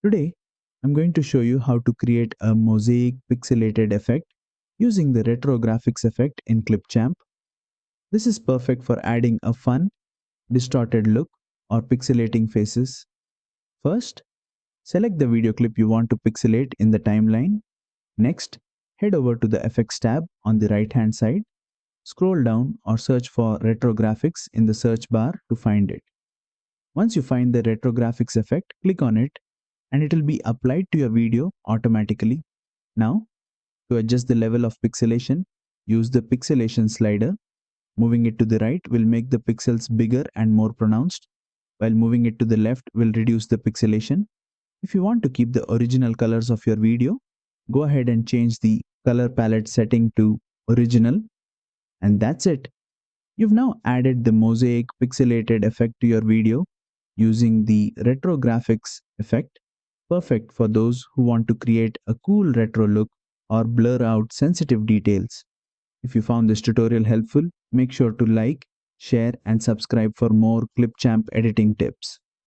Today, I'm going to show you how to create a mosaic pixelated effect using the retro graphics effect in Clipchamp. This is perfect for adding a fun, distorted look or pixelating faces. First, select the video clip you want to pixelate in the timeline. Next, head over to the Effects tab on the right-hand side. Scroll down or search for retro graphics in the search bar to find it. Once you find the retro graphics effect, click on it and it will be applied to your video automatically. Now, to adjust the level of pixelation, use the pixelation slider. Moving it to the right will make the pixels bigger and more pronounced, while moving it to the left will reduce the pixelation. If you want to keep the original colors of your video, go ahead and change the color palette setting to original, and that's it. You've now added the mosaic pixelated effect to your video using the retro graphics effect, perfect for those who want to create a cool retro look or blur out sensitive details. If you found this tutorial helpful, make sure to like, share, and subscribe for more Clipchamp editing tips.